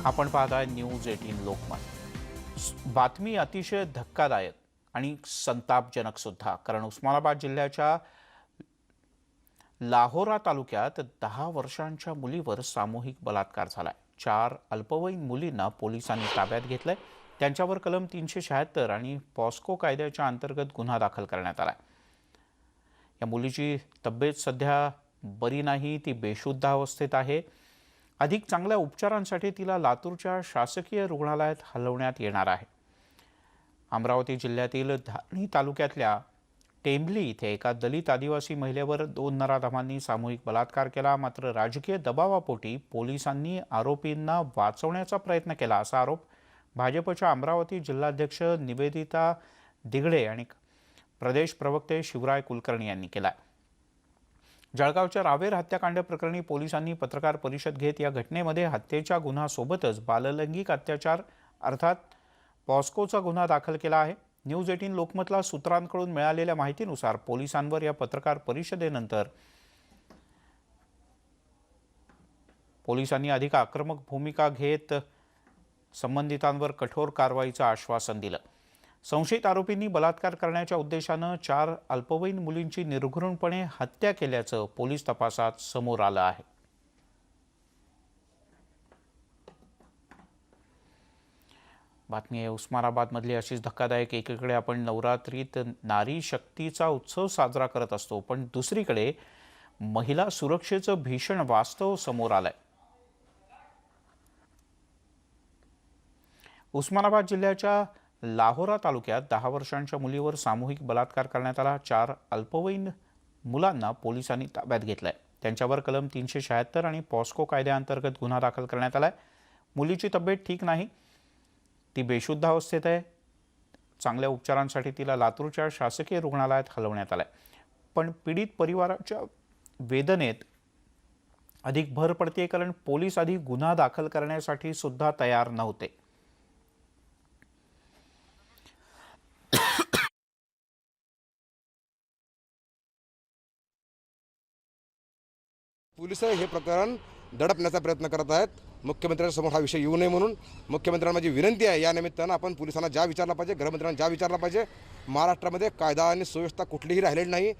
आपण पाहताय न्यूज 18 लोकमत। बातमी अतिशय धक्कादायक आणि संतापजनक सुद्धा, कारण उस्मानाबाद जिल्ह्याच्या लाहोरा तालुक्यात 10 वर्षांच्या मुलीवर सामूहिक बलात्कार झालाय। 4 अल्पवयीन मुलींना पोलिसांनी ताब्यात घेतलंय। त्यांच्यावर कलम 376 आणि पॉस्को कायद्याच्या अंतर्गत गुन्हा दाखल करण्यात आलाय। या मुलीची तब्येत सध्या बरी नाही, ती बेशुद्ध अवस्थेत आहे। अधिक चांगल्या उपचारांसाठी तिला लातूरच्या शासकीय रुग्णालयात हलवण्यात येणार आहे। अमरावती जिल्ह्यातील धारणी तालुक्यातल्या टेंभली इथे एका दलित आदिवासी महिलेवर 2 नराधमांनी सामूहिक बलात्कार केला। मात्र राजकीय दबावापोटी पोलिसांनी आरोपींना वाचवण्याचा प्रयत्न केला, असा आरोप भाजपच्या अमरावती जिल्हाध्यक्ष निवेदिता दिगडे आणि प्रदेश प्रवक्ते शिवराय कुलकर्णी यांनी केला। जळगावच्या रावेर हत्याकांड प्रकरणी पोलिसांनी पत्रकार परिषद घेत या घटनेमध्ये हत्येच्या गुन्ह्यासोबतच बाललैंगिक अत्याचार अर्थात पॉस्कोचा गुन्हा दाखल केला आहे। न्यूज 18 लोकमतला सूत्रांकडून मिळालेल्या माहितीनुसार पोलिसांवर या पत्रकार परिषदेनंतर पोलिसांनी अधिक आक्रमक भूमिका घेत संबंधितांवर कठोर कारवाईचं आश्वासन दिलं। संशयित आरोपींनी बलात्कार करण्याच्या उद्देशानं 4 अल्पवयीन मुलींची निर्घृणपणे हत्या केल्याचं पोलीस तपासात समोर आलं आहे। बातमी आहे उस्मानाबादमधली अशीच धक्कादायक। एकीकडे आपण नवरात्रीत नारी शक्तीचा उत्सव साजरा करत असतो, पण दुसरीकडे महिला सुरक्षेचं भीषण वास्तव समोर आलंय। उस्मानाबाद जिल्ह्याच्या लाहोरा तालुक्यात 10 वर्षांच्या मुलीवर सामूहिक बलात्कार करण्यात आला। 4 अल्पवयीन मुलांना पोलिसांनी ताब्यात घेतलंय। त्यांच्यावर कलम 376 आणि पॉस्को कायद्याअंतर्गत गुन्हा दाखल करण्यात आलाय। मुलीची तब्येत ठीक नाही, ती बेशुद्ध अवस्थेत आहे। चांगल्या उपचारांसाठी तिला लातूरच्या शासकीय रुग्णालयात हलवण्यात आलंय। पण पीडित परिवाराच्या वेदनेत अधिक भर पडते, कारण पोलीस आधी गुन्हा दाखल करण्यासाठी सुद्धा तयार नव्हते। पोलिस हे प्रकरण दडपण्याचा प्रयत्न करत आहेत। मुख्यमंत्र्यांसमोर हा विषय येऊ नये म्हणून मुख्यमंत्र्यांना माझी विनंती आहे, या निमित्तानं आपण पोलिसांना ज्या विचारला पाहिजे, गृहमंत्र्यांना ज्या विचारला पाहिजे। महाराष्ट्रामध्ये कायदा आणि सुव्यवस्था कुठलीही राहिलेली नाही।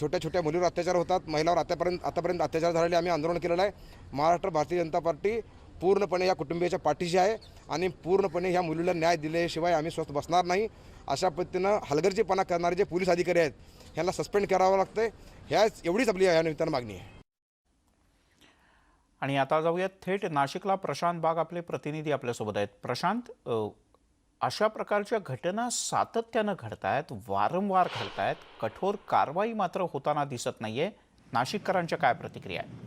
छोट्या छोट्या मुलीवर अत्याचार होतात, महिलावर आतापर्यंत अत्याचार झालेले आम्ही आंदोलन केलेलं आहे। महाराष्ट्र भारतीय जनता पार्टी पूर्णपणे या कुटुंबियाच्या पाठीशी आहे आणि पूर्णपणे ह्या मुलीला न्याय दिल्याशिवाय आम्ही स्वस्थ बसणार नाही। अशा पद्धतीनं हलगर्जीपणा करणारे जे पोलीस अधिकारी आहेत ह्यांना सस्पेंड करावं लागतंय। ह्याच एवढीच आपली या निमित्तानं मागणी आहे। आणि आता जाऊयात थेट नाशिकला। प्रशांत बाग आपले प्रतिनिधी आपल्यासोबत आहेत। प्रशांत, अशा प्रकारच्या घटना सातत्यानं घडतायत, वारंवार घडतायत, कठोर कारवाई मात्र होताना दिसत नाहीये। नाशिककरांच्या काय प्रतिक्रिया आहेत?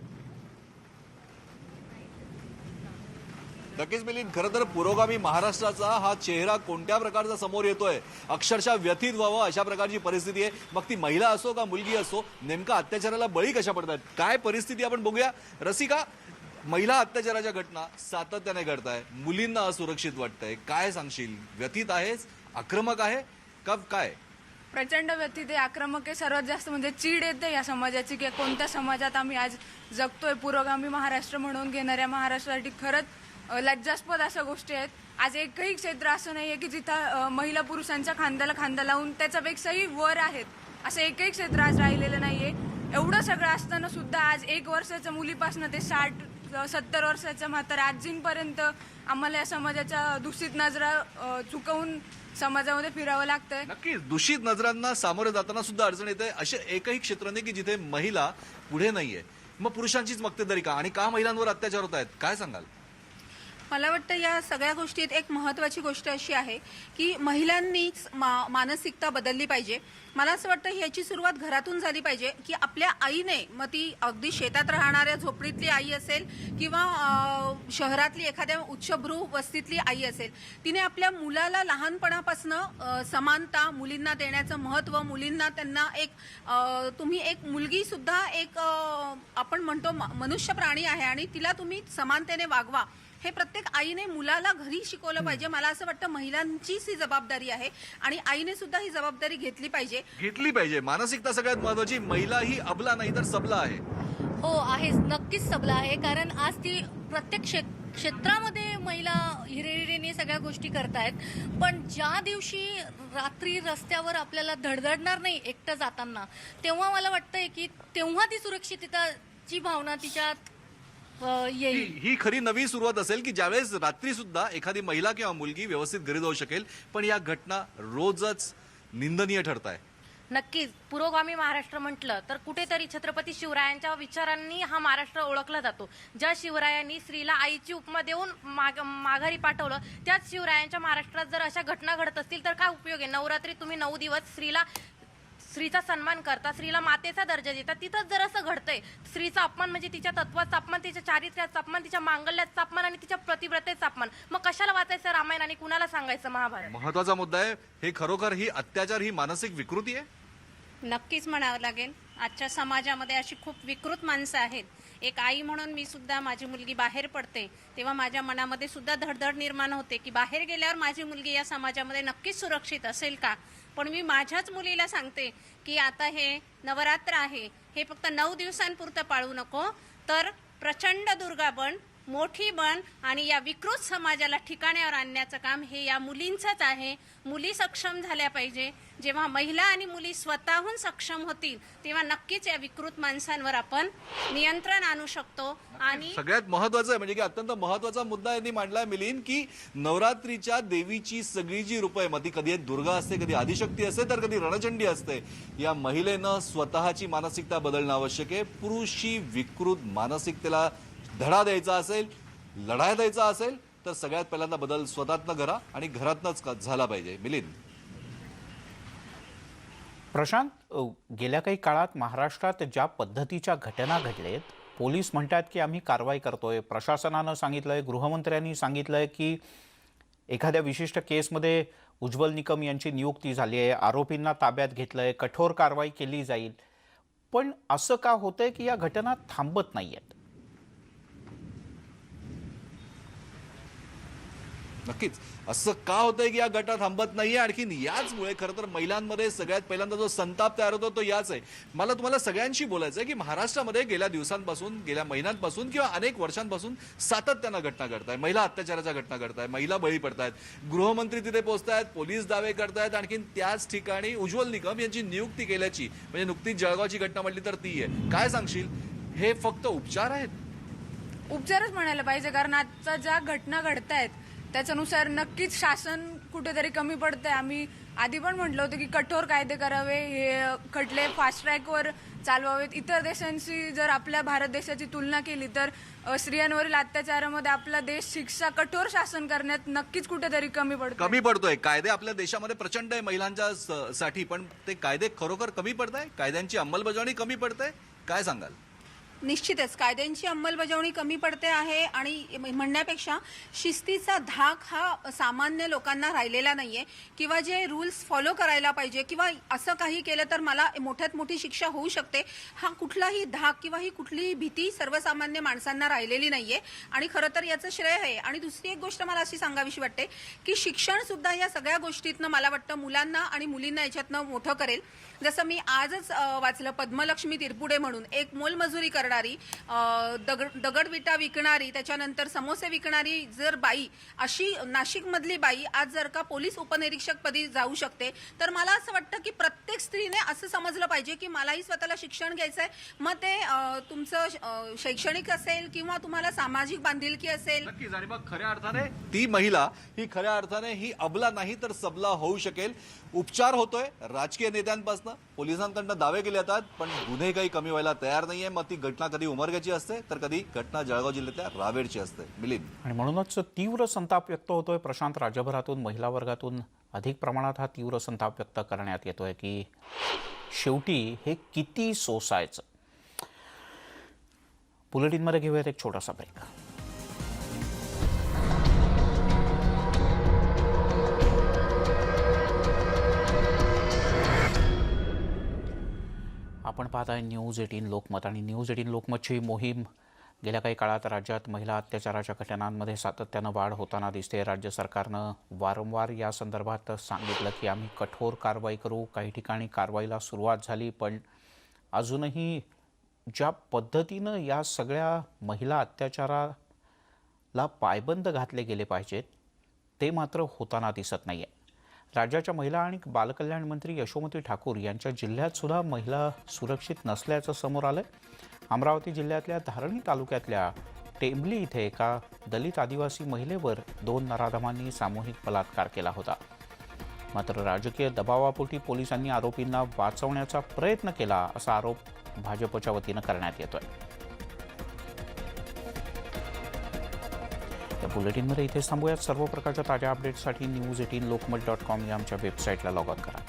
नक्कीच मिलिंद, खरं तर पुरोगामी महाराष्ट्राचा हा चेहरा कोणत्या प्रकारचा समोर येतोय, अक्षरशः व्यथित व्हावं अशा प्रकारची परिस्थिती आहे। मग ती महिला असो का मुलगी असो, नेमका अत्याचाराला बळी कशा पडतात, काय परिस्थिती आपण बघूया। रसिका, महिला अत्याचाराच्या घटना सातत्याने घडताय, मुलींना असुरक्षित वाटतंय, काय सांगशील? व्यथित आहेस, आक्रमक आहे का काय? प्रचंड व्यथित आहे, आक्रमक आहे। सर्वात जास्त म्हणजे चीड येते या समाजाची की कोणत्या समाजात आम्ही आज जगतोय। पुरोगामी महाराष्ट्र म्हणून घेणाऱ्या महाराष्ट्रासाठी खरंच लज्जास्पद अशा गोष्टी आहेत। आज एकही क्षेत्र असं नाहीये की जिथं महिला पुरुषांच्या खांद्याला खांदा लावून त्याच्यापेक्षाही वर आहेत, असं एकही क्षेत्र आज राहिलेलं नाहीये। एवढं सगळं असताना सुद्धा आज 1 वर्षाच्या मुलीपासून ते 60-70 वर्षाच्या म्हाताऱ्या आजींपर्यंत आम्हाला या समाजाच्या दूषित नजरा चुकवून समाजामध्ये फिरावं लागतंय। नक्कीच दूषित नजरांना सामोरे जाताना सुद्धा अडचण येते। असे एकही क्षेत्र नाही की जिथे महिला पुढे नाहीये। मग पुरुषांचीच मक्तेदारी का, आणि का महिलांवर अत्याचार होत आहेत, काय सांगाल? मला वाटतं या सगळ्या गोष्टीत एक महत्त्वाची गोष्ट अशी आहे की महिलांनीच मानसिकता बदलली पाहिजे। मला असं वाटतं याची सुरुवात घरातून झाली पाहिजे की आपल्या आईने, मग ती अगदी शेतात राहणाऱ्या झोपडीतली आई असेल किंवा शहरातली एखाद्या उच्चभ्रू वस्तीतली आई असेल, तिने आपल्या मुलाला लहानपणापासून समानता मुलींना देण्याचं महत्त्व, मुलींना त्यांना एक तुम्ही एक मुलगी सुद्धा एक आपण म्हणतो मनुष्य प्राणी आहे आणि तिला तुम्ही समानतेने वागवा, हे प्रत्येक आईने मुलाला घरी शिकवलं पाहिजे। मला असं वाटतं महिलांचीच ही जबाबदारी आहे आणि आईने सुद्धा ही जबाबदारी घेतली पाहिजे। मानसिकता सगळ्यात महत्वाची। महिला ही अबला नाही तर सबला आहे। हो आहेच, नक्कीच सबला आहे, कारण आज ती प्रत्येक क्षेत्रामध्ये महिला हिरिरीने सगळ्या गोष्टी करतायत, पण ज्या दिवशी रात्री रस्त्यावर आपल्याला धडधडणार नाही एकटं जाताना, तेव्हा मला वाटतंय की तेव्हा ती सुरक्षितताची भावना तिच्यात येईल. ही खरी नवी सुरुवात असेल की ज्यावेळेस रात्री सुद्धा एखादी महिला किंवा मुलगी व्यवस्थित घरी जाऊ शकेल. पण या घटना रोजच निंदनीय ठरत आहे. नक्कीच पुरोगामी महाराष्ट्र म्हटलं तर कुठेतरी छत्रपती शिवरायांच्या विचारांनी हा महाराष्ट्र ओळखला जातो. ज्या शिवरायांनी स्त्रीला आईची उपमा देऊन माघारी पाठवलं, त्याच शिवरायांच्या महाराष्ट्रात जर अशा घटना घडत असतील तर काय उपयोग आहे? नवरात्री तुम्ही 9 दिवस स्त्रीचा सन्मान करता, स्त्रीला मातेचा दर्जा देता, तिथंच जर असं घडतंय, स्त्रीचा अपमान म्हणजे तिच्या तत्वाचा अपमान, तिच्या चारित्र्याचा अपमान, तिच्या मांगल्याचा अपमान आणि तिच्या प्रतिव्रतेचा अपमान. मग कशाला वाचायचं रामायण आणि कुणाला सांगायचं महाभारत? महत्वाचा मुद्दा आहे. हे खरोखर ही अत्याचार, ही मानसिक विकृती आहे. नक्कीच म्हणावं लागेल. आजच्या समाजामध्ये अशी खूप विकृत माणसं आहेत. एक आई म्हणून मी सुद्धा, माझी मुलगी बाहेर पडते तेव्हा माझ्या मनामध्ये सुद्धा धडधड निर्माण होते की बाहेर गेल्यावर माझी मुलगी या समाजामध्ये नक्कीच सुरक्षित असेल का. पण मी माझ्याच मुलीला सांगते की आता हे नवरात्र आहे, हे फक्त 9 दिवसांपुरतं पाळू नको, तर प्रचंड दुर्गा बन, मोठी बन आणि या विकृत समाजाला ठिकाण्यावर आणण्याचं काम हे या मुलींचंच आहे. मुली सक्षम झाल्या पाहिजे. जेव्हा महिला आणि मुली स्वतःहून सक्षम होतील तेव्हा नक्कीच या विकृत माणसांवर आपण नियंत्रण आणू शकतो. आणि सगळ्यात महत्वाचं आहे म्हणजे की अत्यंत महत्वाचा मुद्दा यांनी मांडलाय मिलिंद, की नवरात्रीच्या देवीची सगळी जी रूपं आहे, मग ती कधी दुर्गा असते, कधी आदिशक्ती असते, तर कधी रणचंडी असते. या महिलेनं स्वतःची मानसिकता बदलणं आवश्यक आहे. पुरुषी विकृत मानसिकतेला धडा द्यायचा असेल, लढाई द्यायचा असेल तर सगळ्यात पहिल्यांदा बदल स्वतःतनं करा आणि घरातनंच झाला पाहिजे. मिलिंद. प्रशांत, गेल्या काही काळात महाराष्ट्रात ज्या पद्धतीच्या घटना घडलेत, पोलीस म्हणतात की आम्ही कारवाई करतोय, प्रशासनानं सांगितलंय, गृहमंत्र्यांनी सांगितलंय की एखाद्या विशिष्ट केसमध्ये उज्ज्वल निकम यांची नियुक्ती झाली आहे, आरोपींना ताब्यात घेतलंय, कठोर कारवाई केली जाईल. पण असं का होतंय की या घटना थांबत नाहीयेत? नक्कीच असं का होतंय की या घटना थांबत नाहीये? आणखीन याचमुळे खरं तर महिलांमध्ये सगळ्यात पहिल्यांदा जो संताप तयार होतो तो याच आहे. मला तुम्हाला सगळ्यांशी बोलायचं आहे की महाराष्ट्रामध्ये गेल्या दिवसांपासून, गेल्या महिन्यांपासून किंवा अनेक वर्षांपासून सातत्यानं घटना घडताय, महिला अत्याचाराच्या घटना घडताय, महिला बळी पडतायत, गृहमंत्री तिथे पोहोचतायत, पोलीस दावे करतायत. आणखीन त्याच ठिकाणी उज्ज्वल निकम यांची नियुक्ती केल्याची, म्हणजे नुकतीच जळगावची घटना म्हटली तर ती आहे. काय सांगशील, हे फक्त उपचार आहेत? उपचारच म्हणायला पाहिजे, कारण आजच्या ज्या घटना घडतायत त्याच्यानुसार नक्कीच शासन कुठेतरी कमी पडतंय. आम्ही आधी पण म्हटलं होतं की कठोर कायदे करावे, हे खटले फास्ट ट्रॅकवर चालवावेत. इतर देशांशी जर आपल्या भारत देशाची तुलना केली तर स्त्रियांवरील अत्याचारामध्ये आपला देश शिक्षा कठोर शासन करण्यात नक्कीच कुठेतरी कमी पडतोय. कायदे आपल्या देशामध्ये प्रचंड आहे महिलांच्या साठी, पण ते कायदे खरोखर कमी पडताय? कायद्यांची अंमलबजावणी कमी पडते? काय सांगाल? निश्चितच कायद्यांची अंमलबजावणी कमी पडते आहे आणि म्हणण्यापेक्षा शिस्तीचा धाक हा सामान्य लोकांना राहिलेला नाहीये, किंवा जे रूल्स फॉलो करायला पाहिजे किंवा असं काही केलं तर मला मोठ्यात मोठी शिक्षा होऊ शकते, हा कुठलाही धाक किंवा ही कुठलीही भीती सर्वसामान्य माणसांना राहिलेली नाहीये. आणि खरं तर याचं श्रेय आहे. आणि दुसरी एक गोष्ट मला अशी सांगावीशी वाटते की शिक्षण सुद्धा या सगळ्या गोष्टीतनं मला वाटतं मुलांना आणि मुलींना याच्यातनं मोठं करेल. जसं मी आजच वाचलं, पद्मलक्ष्मी तिरपुडे म्हणून एक मोलमजुरी करणारी, दगडविटा विकणारी, त्याच्यानंतर समोसे विकणारी जर बाई, अशी नाशिकमधली बाई आज जर का पोलीस उपनिरीक्षक पदी जाऊ शकते, तर मला असं वाटतं की प्रत्येक स्त्रीने असं समजलं पाहिजे की मलाही स्वतःला शिक्षण घ्यायचंय. मग ते तुमचं शैक्षणिक असेल किंवा तुम्हाला सामाजिक बांधिलकी असेल. नक्कीच. आणि मग खऱ्या अर्थाने ती महिला ही खऱ्या अर्थाने ही अबला नाही तर सबला होऊ शकेल. उपचार होतोय राजकीय नेत्यांपासून, पोलिसांकडनं दावे केले जातात, पण गुन्हे काही कमी व्हायला तयार नाहीये. मग ती घटना कधी उमरग्याची असते तर कधी घटना जळगाव जिल्ह्यातल्या रावेरची असते. मिलिंद. आणि म्हणूनच तीव्र संताप व्यक्त होतोय प्रशांत. राज्यभरातून, महिला वर्गातून अधिक प्रमाणात हा तीव्र संताप व्यक्त करण्यात येतोय की शेवटी हे किती सोसायचं. बुलेटिनमध्ये घेऊयात एक छोटासा ब्रेक. आपण पाहताय न्यूज 18 लोकमत. आणि न्यूज 18 लोकमतची मोहीम गेल्या काही काळात राज्यात महिला अत्याचाराच्या घटनांमध्ये सातत्यानं वाढ होताना दिसते. राज्य सरकारनं वारंवार या संदर्भात सांगितलं की आम्ही कठोर कारवाई करू. काही ठिकाणी कारवाईला सुरुवात झाली, पण अजूनही ज्या पद्धतीनं या सगळ्या महिला अत्याचाराला ला पायबंद घातले गेले पाहिजेत, ते मात्र होताना दिसत नाहीये. राज्याच्या महिला आणि बालकल्याण मंत्री यशोमती ठाकूर यांच्या जिल्ह्यात सुद्धा महिला सुरक्षित नसल्याचं समोर आलंय. अमरावती जिल्ह्यातल्या धारणी तालुक्यातल्या टेंबली इथे एका दलित आदिवासी महिलेवर 2 नराधमांनी सामूहिक बलात्कार केला होता. मात्र राजकीय दबावापोटी पोलिसांनी आरोपींना वाचवण्याचा प्रयत्न केला असा आरोप भाजपच्या वतीनं करण्यात येतोय. या बुलेटिनमध्ये इथेच थांबूयात. सर्व प्रकारच्या ताज्या अपडेट्ससाठी news18lokmat.com या आमच्या वेबसाईटला लॉग ऑन करा.